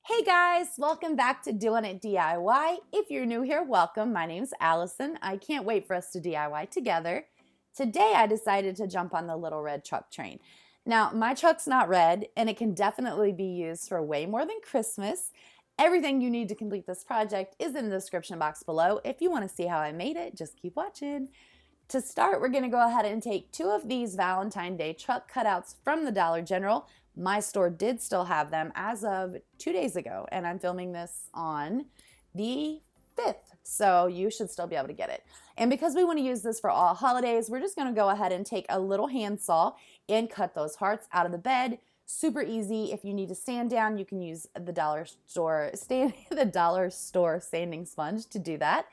Hey guys, welcome back to Doing It DIY. If you're new here, welcome. My name's Allison. I can't wait for us to DIY together. Today I decided to jump on the little red truck train. Now, my truck's not red and it can definitely be used for way more than Christmas. Everything you need to complete this project is in the description box below. If you want to see how I made it, just keep watching. To start, we're going to go ahead and take two of these Valentine's Day truck cutouts from the Dollar General. My store did still have them as of 2 days ago, and I'm filming this on the 5th, so you should still be able to get it. And because we want to use this for all holidays, we're just going to go ahead and take a little handsaw and cut those hearts out of the bed. Super easy. If you need to sand down, you can use the dollar store sanding sponge to do that.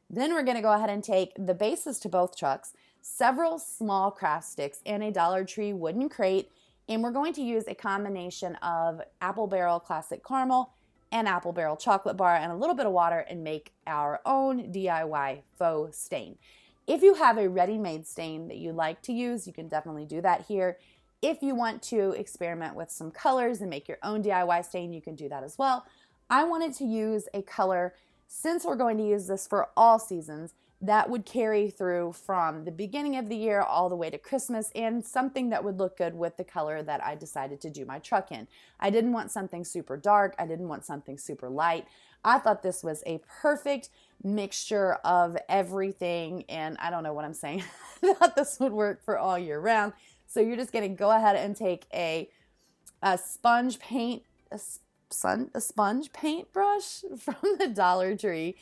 Then we're going to go ahead and take the bases to both trucks, several small craft sticks, and a Dollar Tree wooden crate, and we're going to use a combination of Apple Barrel Classic Caramel and Apple Barrel Chocolate Bar and a little bit of water and make our own DIY faux stain. If you have a ready-made stain that you like to use, you can definitely do that here. If you want to experiment with some colors and make your own DIY stain, you can do that as well. I wanted to use a color, since we're going to use this for all seasons, that would carry through from the beginning of the year all the way to Christmas, and something that would look good with the color that I decided to do my truck in. I didn't want something super dark. I didn't want something super light. I thought this was a perfect mixture of everything, and I don't know what I'm saying. I thought this would work for all year round. So you're just going to go ahead and take a sponge paint brush from the Dollar Tree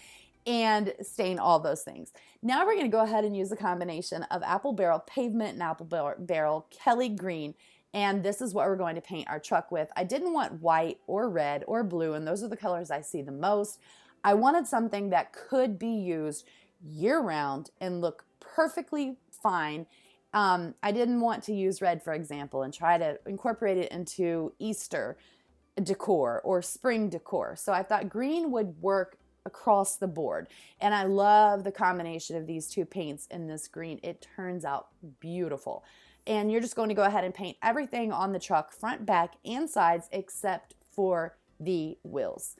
and stain all those things. Now we're going to go ahead and use a combination of Apple Barrel Pavement and Apple Barrel Kelly Green, and this is what we're going to paint our truck with. I didn't want white or red or blue, and those are the colors I see the most. I wanted something that could be used year-round and look perfectly fine. I didn't want to use red, for example, and try to incorporate it into Easter decor or spring decor. So I thought green would work across the board, and I love the combination of these two paints in this green. It turns out beautiful. And you're just going to go ahead and paint everything on the truck, front, back, and sides, except for the wheels.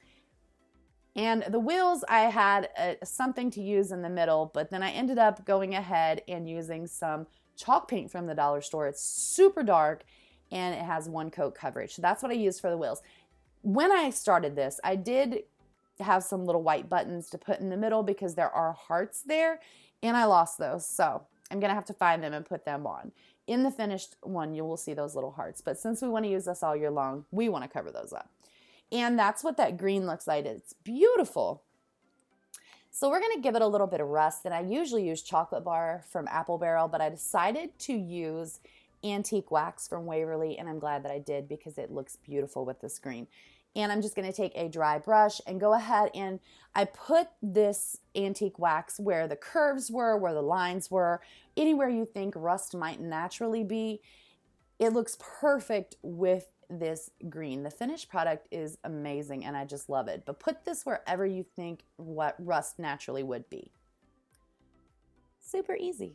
And the wheels, I had something to use in the middle, but then I ended up going ahead and using some chalk paint from the dollar store. It's super dark and it has one coat coverage. So that's what I used for the wheels. When I started this, I did have some little white buttons to put in the middle because there are hearts there, and I lost those. So I'm going to have to find them and put them on. In the finished one, you will see those little hearts. But since we want to use this all year long, we want to cover those up. And that's what that green looks like. It's beautiful. So we're going to give it a little bit of rust, and I usually use chocolate bar from Apple Barrel, but I decided to use antique wax from Waverly, and I'm glad that I did because it looks beautiful with this green. And I'm just going to take a dry brush and go ahead, and I put this antique wax where the curves were, where the lines were, anywhere you think rust might naturally be. It looks perfect with this green. The finished product is amazing and I just love it. But put this wherever you think what rust naturally would be. Super easy.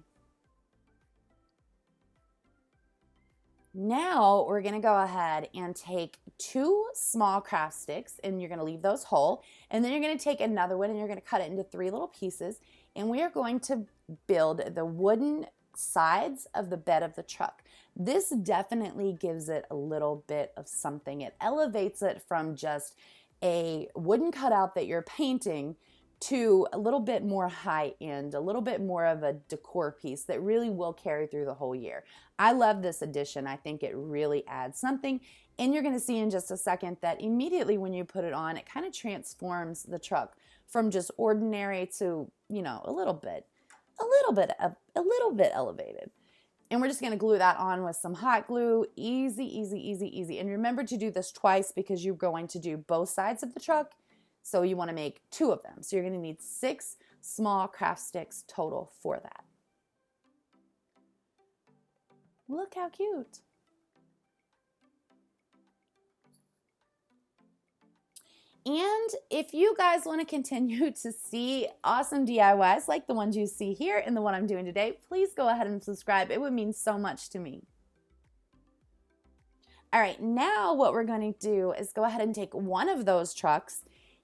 Now we're going to go ahead and take two small craft sticks, and you're going to leave those whole, and then you're going to take another one and you're going to cut it into 3 little pieces, and we are going to build the wooden sides of the bed of the truck. This definitely gives it a little bit of something. It elevates it from just a wooden cutout that you're painting to a little bit more high end, a little bit more of a decor piece that really will carry through the whole year. I love this addition. I think it really adds something, and you're going to see in just a second that immediately when you put it on, it kind of transforms the truck from just ordinary to, you know, a little bit elevated. And we're just going to glue that on with some hot glue. Easy, easy, easy, easy. And remember to do this twice because you're going to do both sides of the truck. So you want to make 2 of them. So you're going to need 6 small craft sticks total for that. Look how cute. And if you guys want to continue to see awesome DIYs like the ones you see here and the one I'm doing today, please go ahead and subscribe. It would mean so much to me. All right, now what we're going to do is go ahead and take one of those trucks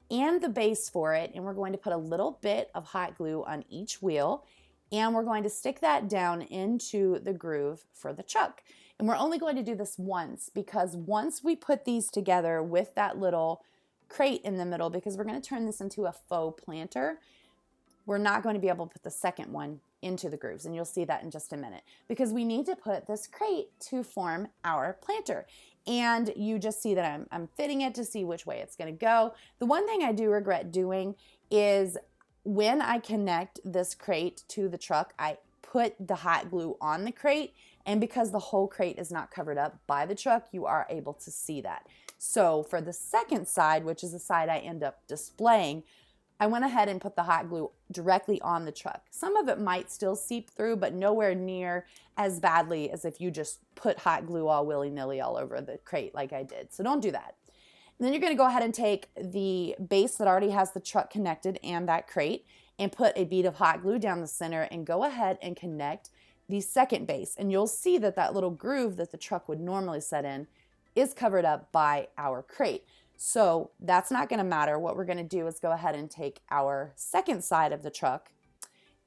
and the base for it, and we're going to put a little bit of hot glue on each wheel, and we're going to stick that down into the groove for the truck. And we're only going to do this once, because once we put these together with that little crate in the middle, because we're going to turn this into a faux planter, we're not going to be able to put the second one into the grooves, and you'll see that in just a minute, because we need to put this crate to form our planter. And you just see that I'm fitting it to see which way it's going to go. The one thing I do regret doing is when I connect this crate to the truck, I put the hot glue on the crate, and because the whole crate is not covered up by the truck, you are able to see that. So for the second side, which is the side I end up displaying, I went ahead and put the hot glue directly on the truck. Some of it might still seep through, but nowhere near as badly as if you just put hot glue all willy-nilly all over the crate like I did. So don't do that. And then you're going to go ahead and take the base that already has the truck connected and that crate and put a bead of hot glue down the center and go ahead and connect the second base. And you'll see that that little groove that the truck would normally set in is covered up by our crate. So that's not going to matter. What we're going to do is go ahead and take our second side of the truck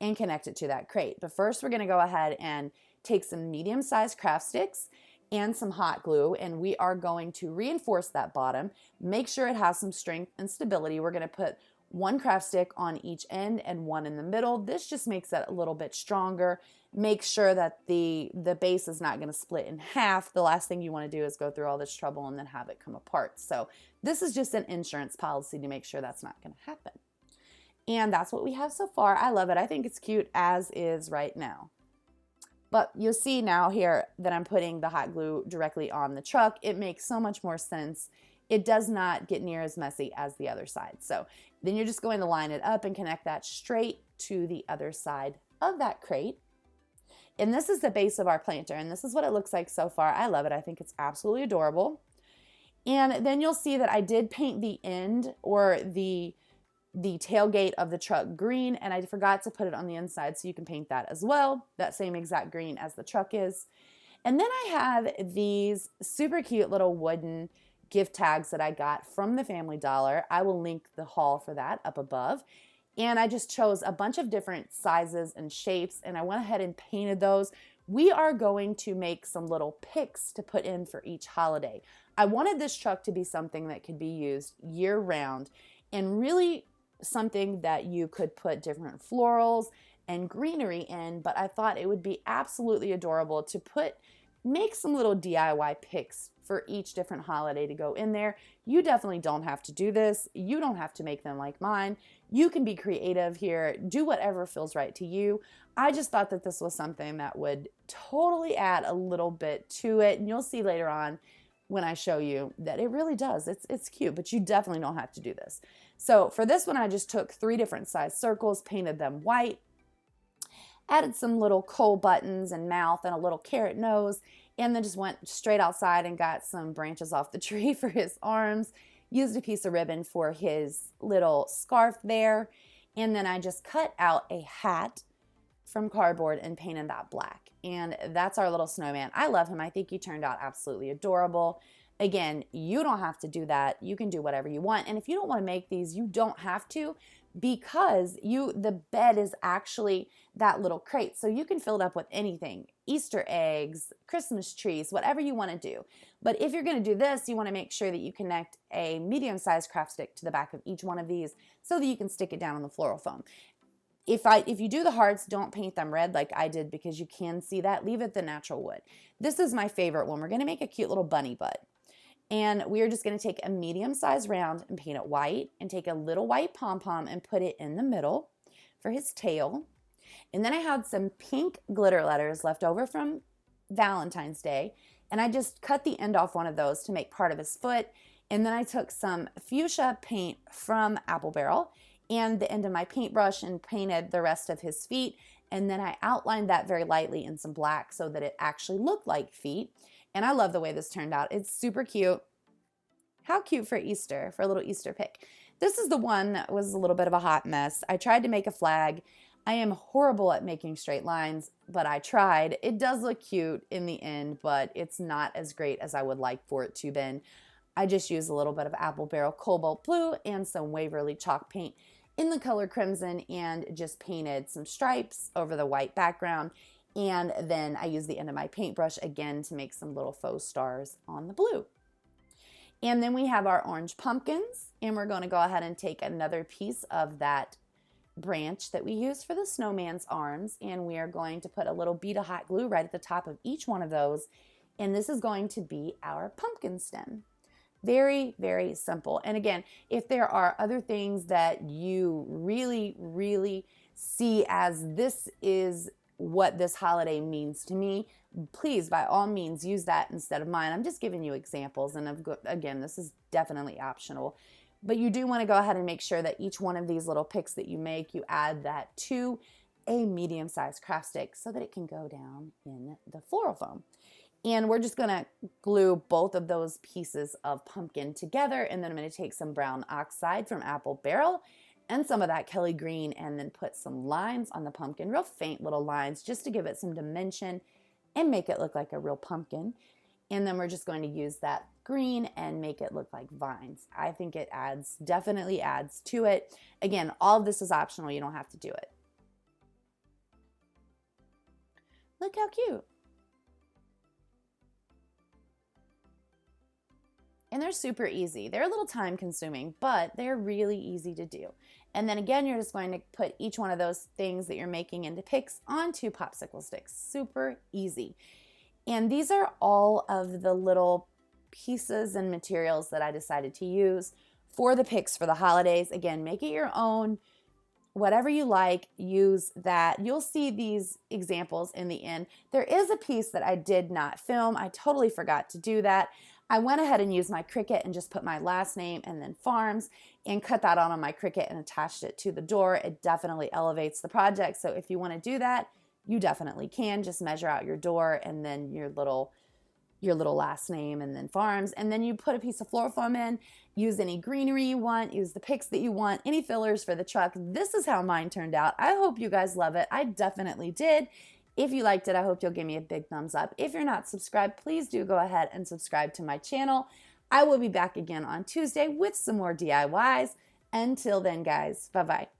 and connect it to that crate. But first we're going to go ahead and take some medium-sized craft sticks and some hot glue, and we are going to reinforce that bottom. Make sure it has some strength and stability. We're going to put one craft stick on each end and one in the middle. This just makes it a little bit stronger. Make sure that the base is not going to split in half. The last thing you want to do is go through all this trouble and then have it come apart. So this is just an insurance policy to make sure that's not going to happen. And that's what we have so far. I love it. I think it's cute as is right now. But you'll see now here that I'm putting the hot glue directly on the truck. It makes so much more sense. It does not get near as messy as the other side. So then you're just going to line it up and connect that straight to the other side of that crate. And this is the base of our planter, and this is what it looks like so far. I love it. I think it's absolutely adorable. And then you'll see that I did paint the end, or the tailgate of the truck, green, and I forgot to put it on the inside, so you can paint that as well, that same exact green as the truck is. And then I have these super cute little wooden gift tags that I got from the Family Dollar. I will link the haul for that up above. And I just chose a bunch of different sizes and shapes, and I went ahead and painted those. We are going to make some little picks to put in for each holiday. I wanted this truck to be something that could be used year-round, and really something that you could put different florals and greenery in, but I thought it would be absolutely adorable to make some little DIY picks for each different holiday to go in there. You definitely don't have to do this. You don't have to make them like mine. You can be creative here. Do whatever feels right to you. I just thought that this was something that would totally add a little bit to it. And you'll see later on when I show you that it really does. It's cute, but you definitely don't have to do this. So for this one, I just took 3 different size circles, painted them white, added some little coal buttons and mouth and a little carrot nose, and then just went straight outside and got some branches off the tree for his arms, used a piece of ribbon for his little scarf there, and then I just cut out a hat from cardboard and painted that black. And that's our little snowman. I love him. I think he turned out absolutely adorable. Again, you don't have to do that. You can do whatever you want. And if you don't want to make these, you don't have to, because the bed is actually that little crate. So you can fill it up with anything, Easter eggs, Christmas trees, whatever you want to do. But if you're going to do this, you want to make sure that you connect a medium-sized craft stick to the back of each one of these so that you can stick it down on the floral foam. If you do the hearts, don't paint them red like I did, because you can see that. Leave it the natural wood. This is my favorite one. We're going to make a cute little bunny butt. And we are just going to take a medium-sized round and paint it white, and take a little white pom-pom and put it in the middle for his tail. And then I had some pink glitter letters left over from Valentine's Day, and I just cut the end off one of those to make part of his foot. And then I took some fuchsia paint from Apple Barrel and the end of my paintbrush and painted the rest of his feet. And then I outlined that very lightly in some black so that it actually looked like feet. And I love the way this turned out. It's super cute. How cute for Easter, for a little Easter pick. This is the one that was a little bit of a hot mess. I tried to make a flag. I am horrible at making straight lines, but I tried. It does look cute in the end, but it's not as great as I would like for it to been. I just used a little bit of Apple Barrel Cobalt Blue and some Waverly chalk paint in the color crimson and just painted some stripes over the white background. And then I used the end of my paintbrush again to make some little faux stars on the blue. And then we have our orange pumpkins, and we're going to go ahead and take another piece of that branch that we used for the snowman's arms, and we are going to put a little bead of hot glue right at the top of each one of those, and this is going to be our pumpkin stem. Very, very simple. And again, if there are other things that you really, really see as this is what this holiday means to me, please, by all means, use that instead of mine. I'm just giving you examples, and again, this is definitely optional. But you do want to go ahead and make sure that each one of these little picks that you make, you add that to a medium-sized craft stick so that it can go down in the floral foam. And we're just going to glue both of those pieces of pumpkin together, and then I'm going to take some brown oxide from Apple Barrel and some of that Kelly green, and then put some lines on the pumpkin, real faint little lines, just to give it some dimension and make it look like a real pumpkin. And then we're just going to use that green and make it look like vines. I think it definitely adds to it. Again, all of this is optional. You don't have to do it. Look how cute. And they're super easy. They're a little time consuming, but they're really easy to do. And then again, you're just going to put each one of those things that you're making into picks onto popsicle sticks. Super easy. And these are all of the little pieces and materials that I decided to use for the picks for the holidays. Again, make it your own. Whatever you like, use that. You'll see these examples in the end. There is a piece that I did not film. I totally forgot to do that. I went ahead and used my Cricut and just put my last name and then Farms and cut that on my Cricut and attached it to the door. It definitely elevates the project. So if you want to do that, you definitely can. Just measure out your door and then your little last name and then Farms. And then you put a piece of floral foam in, use any greenery you want, use the picks that you want, any fillers for the truck. This is how mine turned out. I hope you guys love it. I definitely did. If you liked it, I hope you'll give me a big thumbs up. If you're not subscribed, please do go ahead and subscribe to my channel. I will be back again on Tuesday with some more DIYs. Until then, guys, bye-bye.